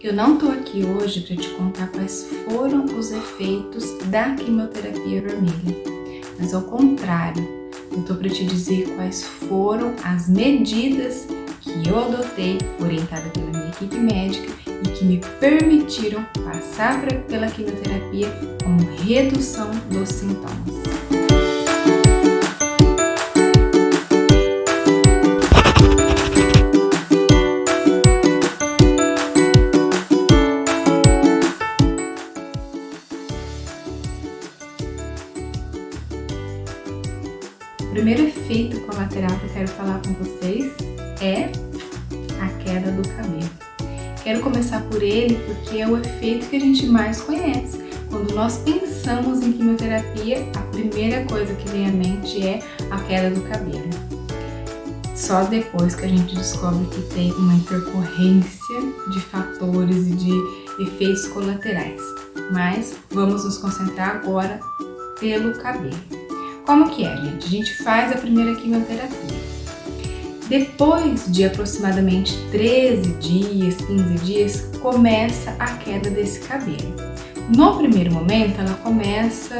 Eu não tô aqui hoje para te contar quais foram os efeitos da quimioterapia vermelha, mas ao contrário, eu tô para te dizer quais foram as medidas que eu adotei, orientada pela minha equipe médica, e que me permitiram passar pela quimioterapia com redução dos sintomas. O primeiro efeito colateral que eu quero falar com vocês é a queda do cabelo. Quero começar por ele porque é o efeito que a gente mais conhece. Quando nós pensamos em quimioterapia, a primeira coisa que vem à mente é a queda do cabelo. Só depois que a gente descobre que tem uma intercorrência de fatores e de efeitos colaterais. Mas vamos nos concentrar agora pelo cabelo. Como que é, gente? A gente faz a primeira quimioterapia. Depois de aproximadamente 13 dias, 15 dias, começa a queda desse cabelo. No primeiro momento, ela começa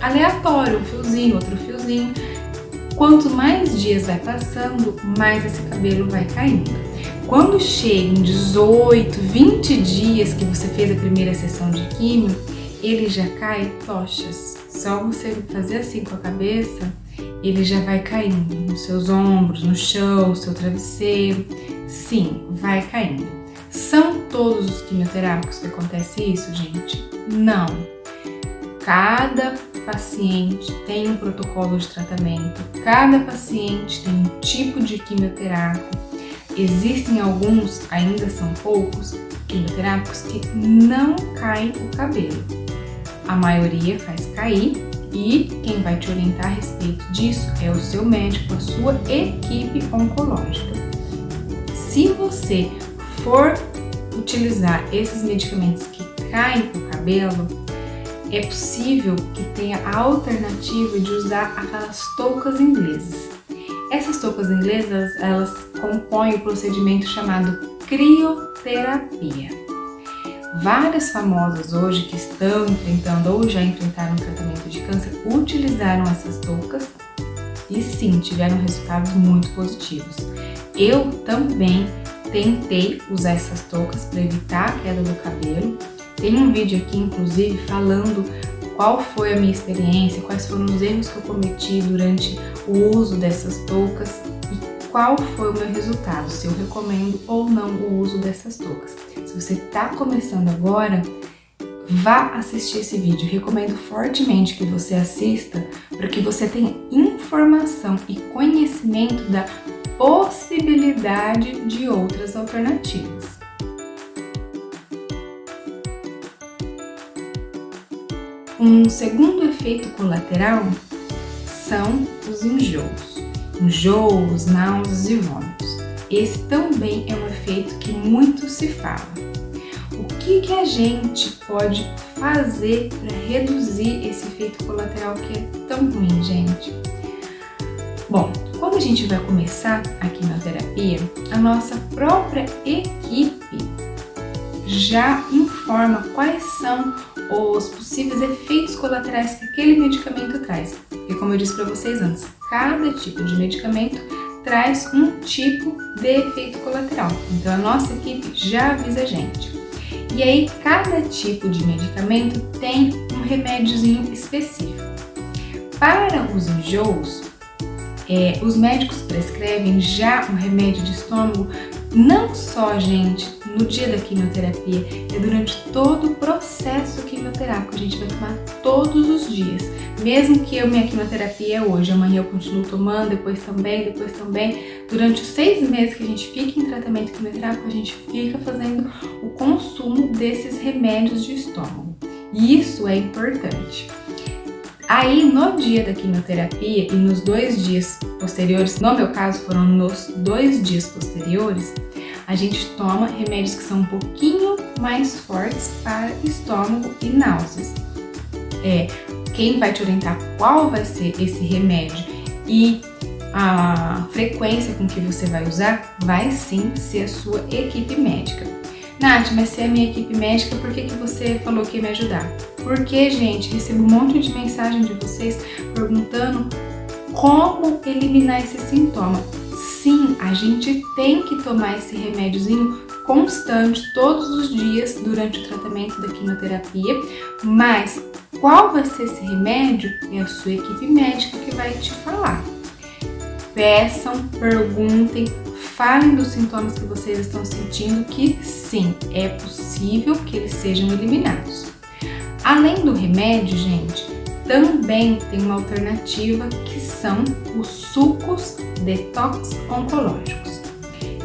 aleatório, um fiozinho, outro fiozinho. Quanto mais dias vai passando, mais esse cabelo vai caindo. Quando chega em 18, 20 dias que você fez a primeira sessão de quimio, ele já cai tochas. Só você fazer assim com a cabeça, ele já vai caindo nos seus ombros, no chão, no seu travesseiro. Sim, vai caindo. São todos os quimioterápicos que acontece isso, gente? Não. Cada paciente tem um protocolo de tratamento, cada paciente tem um tipo de quimioterápico. Existem alguns, ainda são poucos, quimioterápicos que não caem o cabelo. A maioria faz cair e quem vai te orientar a respeito disso é o seu médico, a sua equipe oncológica. Se você for utilizar esses medicamentos que caem o cabelo, é possível que tenha a alternativa de usar aquelas toucas inglesas. Essas toucas inglesas, elas compõem o procedimento chamado crioterapia. Várias famosas hoje que estão enfrentando ou já enfrentaram tratamento de câncer utilizaram essas toucas e sim, tiveram resultados muito positivos. Eu também tentei usar essas toucas para evitar a queda do cabelo. Tem um vídeo aqui, inclusive, falando qual foi a minha experiência, quais foram os erros que eu cometi durante o uso dessas toucas e qual foi o meu resultado, se eu recomendo ou não o uso dessas toucas. Se você está começando agora, vá assistir esse vídeo. Recomendo fortemente que você assista para que você tenha informação e conhecimento da possibilidade de outras alternativas. Um segundo efeito colateral são os enjoos, náuseas e vômitos. Esse também é um efeito que muito se fala. O que a gente pode fazer para reduzir esse efeito colateral que é tão ruim, gente? Bom, quando a gente vai começar a quimioterapia, a nossa própria equipe já informa quais são os possíveis efeitos colaterais que aquele medicamento traz. E como eu disse para vocês antes, cada tipo de medicamento traz um tipo de efeito colateral. Então a nossa equipe já avisa a gente. E aí cada tipo de medicamento tem um remédiozinho específico. Para os enjoos, os médicos prescrevem já um remédio de estômago, não só, gente, no dia da quimioterapia, é durante todo o processo quimioterápico. A gente vai tomar todos os dias. Mesmo que minha quimioterapia é hoje, amanhã eu continuo tomando, depois também. Durante os 6 meses que a gente fica em tratamento quimioterápico, a gente fica fazendo o consumo desses remédios de estômago. E isso é importante. Aí, no dia da quimioterapia e nos 2 dias posteriores, no meu caso foram nos 2 dias posteriores, a gente toma remédios que são um pouquinho mais fortes para estômago e náuseas. Quem vai te orientar qual vai ser esse remédio e a frequência com que você vai usar vai sim ser a sua equipe médica. Nath, mas se é minha equipe médica, por que você falou que ia me ajudar? Porque, gente, recebo um monte de mensagem de vocês perguntando como eliminar esse sintoma. Sim, a gente tem que tomar esse remédiozinho constante todos os dias durante o tratamento da quimioterapia, mas qual vai ser esse remédio? É a sua equipe médica que vai te falar. Peçam, perguntem, falem dos sintomas que vocês estão sentindo, que sim, é possível que eles sejam eliminados. Além do remédio, gente, também tem uma alternativa que são os sucos detox oncológicos.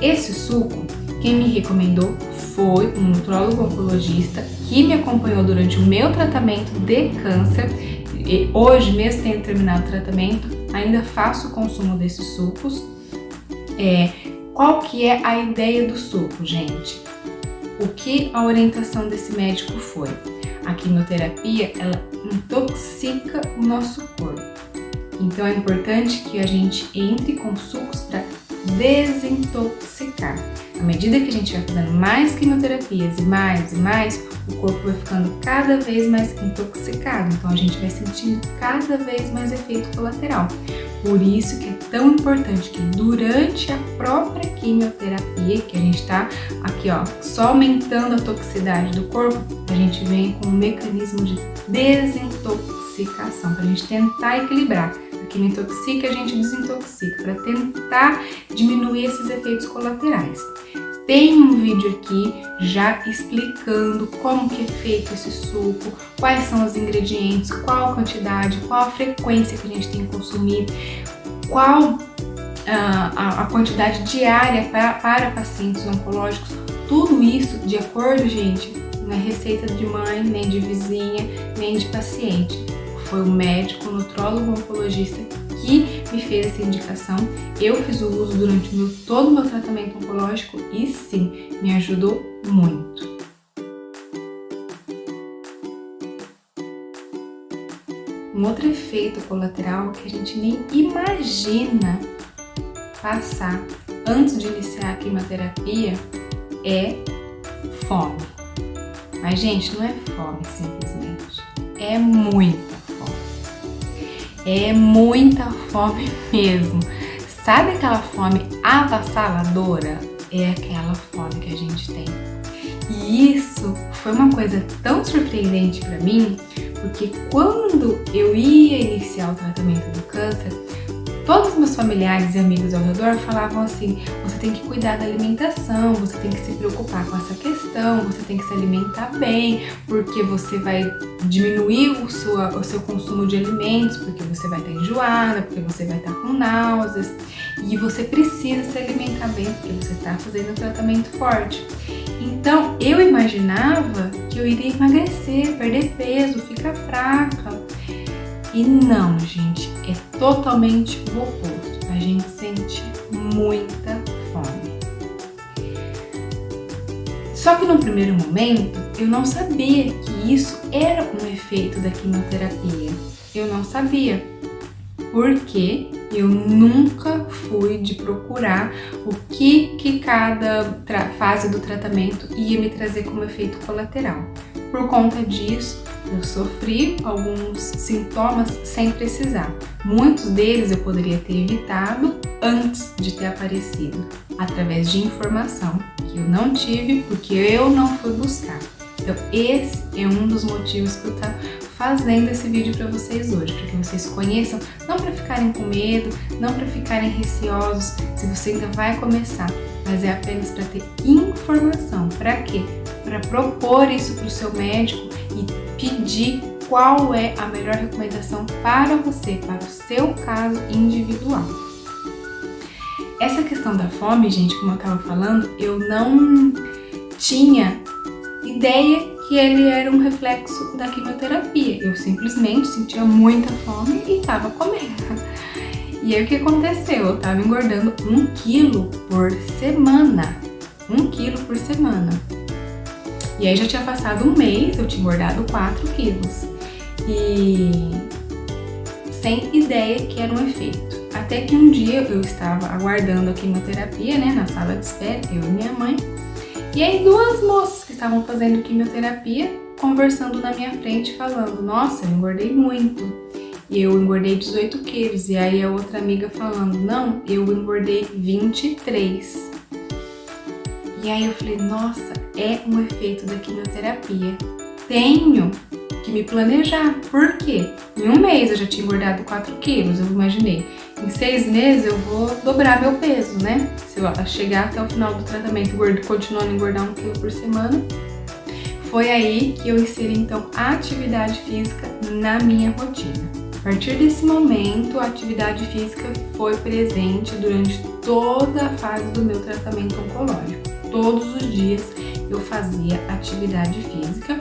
Esse suco, quem me recomendou foi um nutrólogo oncologista que me acompanhou durante o meu tratamento de câncer. E hoje, mesmo tendo terminado o tratamento, ainda faço o consumo desses sucos. Qual que é a ideia do suco, gente? O que a orientação desse médico foi? A quimioterapia, ela intoxica o nosso corpo. Então é importante que a gente entre com sucos para desintoxicar. À medida que a gente vai fazendo mais quimioterapias e mais, o corpo vai ficando cada vez mais intoxicado. Então a gente vai sentindo cada vez mais efeito colateral. Por isso que é tão importante que durante a própria quimioterapia, que a gente está aqui, ó, só aumentando a toxicidade do corpo, a gente vem com um mecanismo de desintoxicação, para a gente tentar equilibrar. A quimio intoxica, a gente desintoxica, para tentar diminuir esses efeitos colaterais. Tem um vídeo aqui já explicando como que é feito esse suco, quais são os ingredientes, qual a quantidade, qual a frequência que a gente tem que consumir, qual a quantidade diária para pacientes oncológicos. Tudo isso, de acordo, gente, não é receita de mãe, nem de vizinha, nem de paciente. Foi o médico, o nutrólogo oncologista que me fez essa indicação. Eu fiz o uso durante todo o meu tratamento oncológico e sim, me ajudou muito. Um outro efeito colateral que a gente nem imagina passar antes de iniciar a quimioterapia é fome. Mas, gente, não é fome simplesmente, é muita fome. É muita fome mesmo. Sabe aquela fome avassaladora? É aquela fome que a gente tem. E isso foi uma coisa tão surpreendente para mim, porque quando eu ia iniciar o tratamento do câncer, todos os meus familiares e amigos ao redor falavam assim: você tem que cuidar da alimentação, você tem que se preocupar com essa questão, você tem que se alimentar bem, porque você vai diminuir o seu consumo de alimentos, porque você vai estar enjoada, porque você vai estar com náuseas, e você precisa se alimentar bem, porque você está fazendo um tratamento forte. Então eu imaginava que eu iria emagrecer, perder peso, ficar fraca. E não, gente, é totalmente o oposto. A gente sente muita fome. Só que no primeiro momento eu não sabia que isso era um efeito da quimioterapia. Eu não sabia, porque eu nunca fui de procurar o que cada fase do tratamento ia me trazer como efeito colateral. Por conta disso, eu sofri alguns sintomas sem precisar. Muitos deles eu poderia ter evitado antes de ter aparecido, através de informação que eu não tive porque eu não fui buscar. Então esse é um dos motivos que eu estou fazendo esse vídeo para vocês hoje, para que vocês conheçam, não para ficarem com medo, não para ficarem receosos se você ainda vai começar, mas é apenas para ter informação. Para quê? Para propor isso para o seu médico e pedir qual é a melhor recomendação para você, para o seu caso individual. Essa questão da fome, gente, como eu estava falando, eu não tinha ideia que ele era um reflexo da quimioterapia. Eu simplesmente sentia muita fome e estava comendo. E aí o que aconteceu? Eu estava engordando 1 quilo por semana. 1 quilo por semana. E aí já tinha passado um mês, eu tinha engordado 4 quilos. E sem ideia que era um efeito. Até que um dia eu estava aguardando a quimioterapia, né, na sala de espera, eu e minha mãe. E aí 2 moças que estavam fazendo quimioterapia, conversando na minha frente, falando, nossa, eu engordei muito. E eu engordei 18 quilos. E aí a outra amiga falando, não, eu engordei 23. E aí eu falei, nossa, é um efeito da quimioterapia. Tenho que me planejar. Por quê? Em 1 mês eu já tinha engordado 4 quilos, eu imaginei. Em 6 meses eu vou dobrar meu peso, né? Se eu chegar até o final do tratamento continuando a engordar 1 quilo por semana. Foi aí que eu inseri então a atividade física na minha rotina. A partir desse momento, a atividade física foi presente durante toda a fase do meu tratamento oncológico. Todos os dias eu fazia atividade física,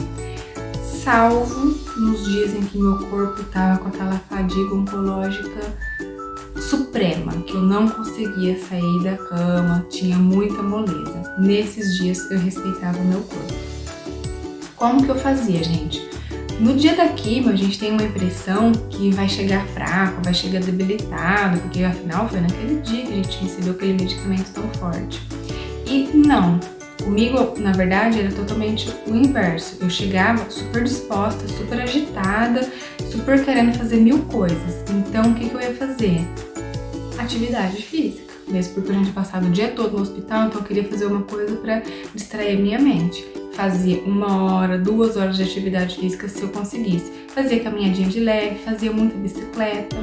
salvo nos dias em que meu corpo estava com aquela fadiga oncológica suprema, que eu não conseguia sair da cama, tinha muita moleza. Nesses dias eu respeitava o meu corpo. Como que eu fazia, gente? No dia da quimio, a gente tem uma impressão que vai chegar fraco, vai chegar debilitado, porque afinal foi naquele dia que a gente recebeu aquele medicamento tão forte. E não, comigo, na verdade, era totalmente o inverso. Eu chegava super disposta, super agitada, super querendo fazer 1000 coisas. Então, o que eu ia fazer? Atividade física. Mesmo porque a gente passava o dia todo no hospital, então eu queria fazer uma coisa para distrair minha mente. Fazia 1 hora, 2 horas de atividade física se eu conseguisse. Fazia caminhadinha de leve, fazia muita bicicleta.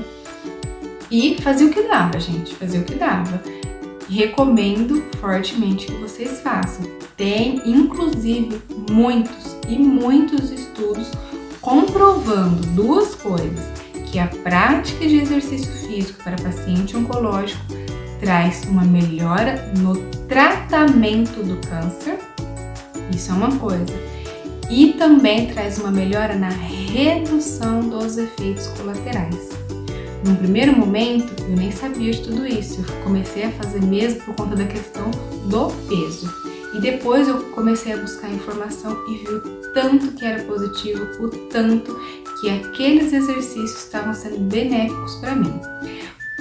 E fazia o que dava, gente, fazia o que dava. Recomendo fortemente que vocês façam. Tem, inclusive, muitos estudos comprovando 2 coisas. Que a prática de exercício físico para paciente oncológico traz uma melhora no tratamento do câncer. Isso é uma coisa. E também traz uma melhora na redução dos efeitos colaterais. No primeiro momento, eu nem sabia de tudo isso. Eu comecei a fazer mesmo por conta da questão do peso. E depois eu comecei a buscar informação e vi o tanto que era positivo, o tanto que aqueles exercícios estavam sendo benéficos para mim.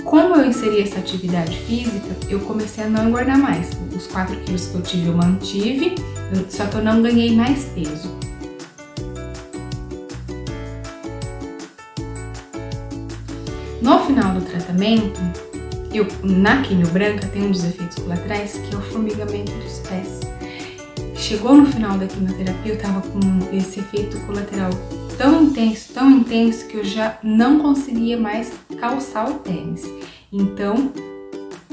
Como eu inseri essa atividade física, eu comecei a não engordar mais. Os 4 quilos que eu tive eu mantive, só que eu não ganhei mais peso. No final do tratamento, na quimio branca tem um dos efeitos colaterais que é o formigamento dos pés. Chegou no final da quimioterapia, eu tava com esse efeito colateral tão intenso que eu já não conseguia mais calçar o tênis. Então,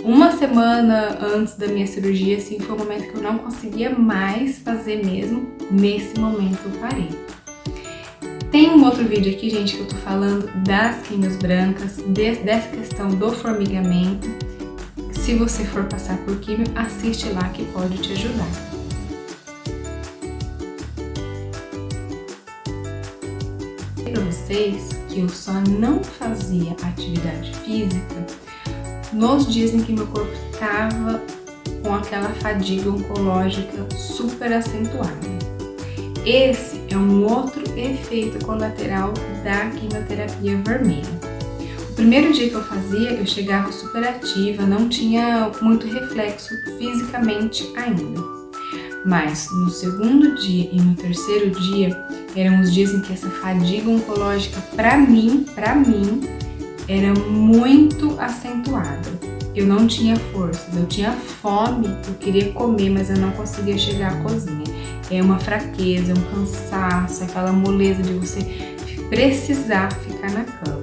1 semana antes da minha cirurgia, assim, foi o momento que eu não conseguia mais fazer mesmo. Nesse momento eu parei. Tem um outro vídeo aqui, gente, que eu tô falando das quimios brancas, dessa questão do formigamento. Se você for passar por quimio, assiste lá que pode te ajudar. Para vocês que eu só não fazia atividade física nos dias em que meu corpo estava com aquela fadiga oncológica super acentuada. Esse é um outro efeito colateral da quimioterapia vermelha. O primeiro dia que eu fazia, eu chegava super ativa, não tinha muito reflexo fisicamente ainda. Mas no segundo dia e no terceiro dia, eram os dias em que essa fadiga oncológica, para mim, era muito acentuada. Eu não tinha forças, eu tinha fome, eu queria comer, mas eu não conseguia chegar à cozinha. É uma fraqueza, um cansaço, aquela moleza de você precisar ficar na cama.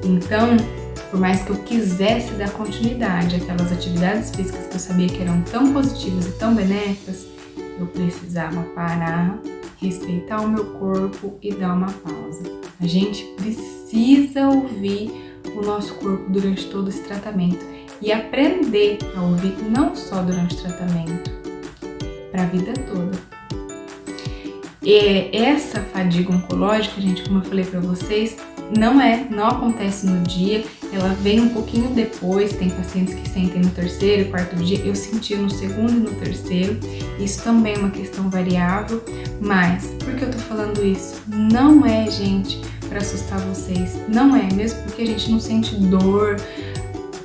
Então, por mais que eu quisesse dar continuidade àquelas atividades físicas que eu sabia que eram tão positivas e tão benéficas, eu precisava parar, respeitar o meu corpo e dar uma pausa. A gente precisa ouvir o nosso corpo durante todo esse tratamento e aprender a ouvir não só durante o tratamento, para a vida toda. E essa fadiga oncológica, gente, como eu falei para vocês, não acontece no dia, ela vem um pouquinho depois. Tem pacientes que sentem no terceiro e quarto dia, eu senti no segundo e no terceiro. Isso também é uma questão variável, mas por que eu tô falando isso? Não é, gente, para assustar vocês, não é, mesmo porque a gente não sente dor,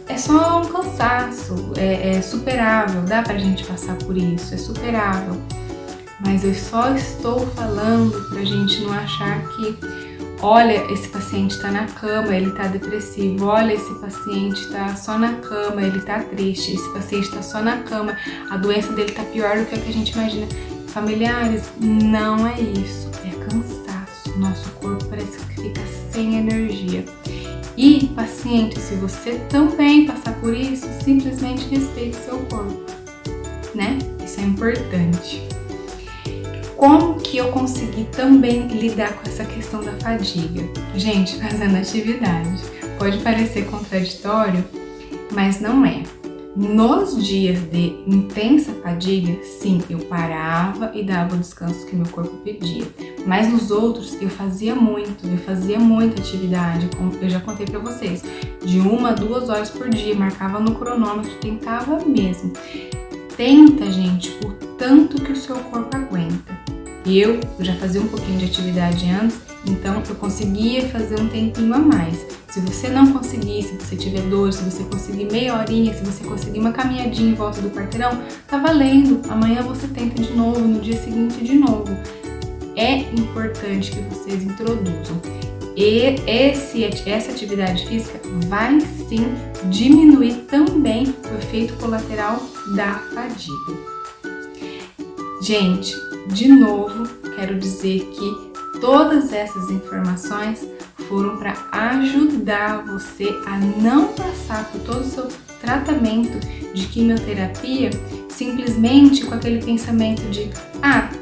é só um cansaço, é superável, dá pra gente passar por isso, é superável. Mas eu só estou falando pra gente não achar que, olha, esse paciente tá na cama, ele tá depressivo, olha, esse paciente tá só na cama, ele tá triste, esse paciente tá só na cama, a doença dele tá pior do que a que a gente imagina. Familiares, não é isso, é cansaço, nosso corpo parece que fica sem energia. E, paciente, se você também passar por isso, simplesmente respeite seu corpo, né? Isso é importante. Como que eu consegui também lidar com essa questão da fadiga? Gente, fazendo atividade. Pode parecer contraditório, mas não é. Nos dias de intensa fadiga, sim, eu parava e dava o descanso que meu corpo pedia. Mas nos outros, eu fazia muita atividade, como eu já contei pra vocês. De 1 a 2 horas por dia, marcava no cronômetro, tentava mesmo. Tenta, gente, o tanto que o seu corpo aguenta. Eu já fazia um pouquinho de atividade antes, então eu conseguia fazer um tempinho a mais. Se você não conseguir, se você tiver dor, se você conseguir meia horinha, se você conseguir uma caminhadinha em volta do quarteirão, tá valendo. Amanhã você tenta de novo, no dia seguinte de novo. É importante que vocês introduzam. E essa atividade física vai sim diminuir também o efeito colateral da fadiga. Gente, de novo, quero dizer que todas essas informações foram para ajudar você a não passar por todo o seu tratamento de quimioterapia simplesmente com aquele pensamento de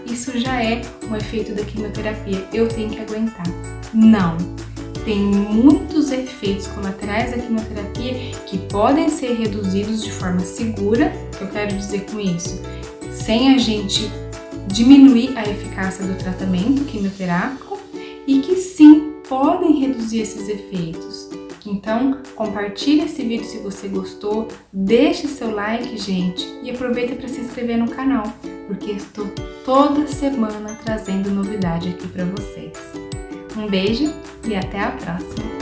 isso já é um efeito da quimioterapia, eu tenho que aguentar. Não! Tem muitos efeitos colaterais da quimioterapia que podem ser reduzidos de forma segura, que eu quero dizer com isso, sem a gente diminuir a eficácia do tratamento quimioterápico e que sim podem reduzir esses efeitos. Então, compartilhe esse vídeo se você gostou, deixe seu like, gente, e aproveita para se inscrever no canal, porque estou toda semana trazendo novidade aqui para vocês. Um beijo e até a próxima!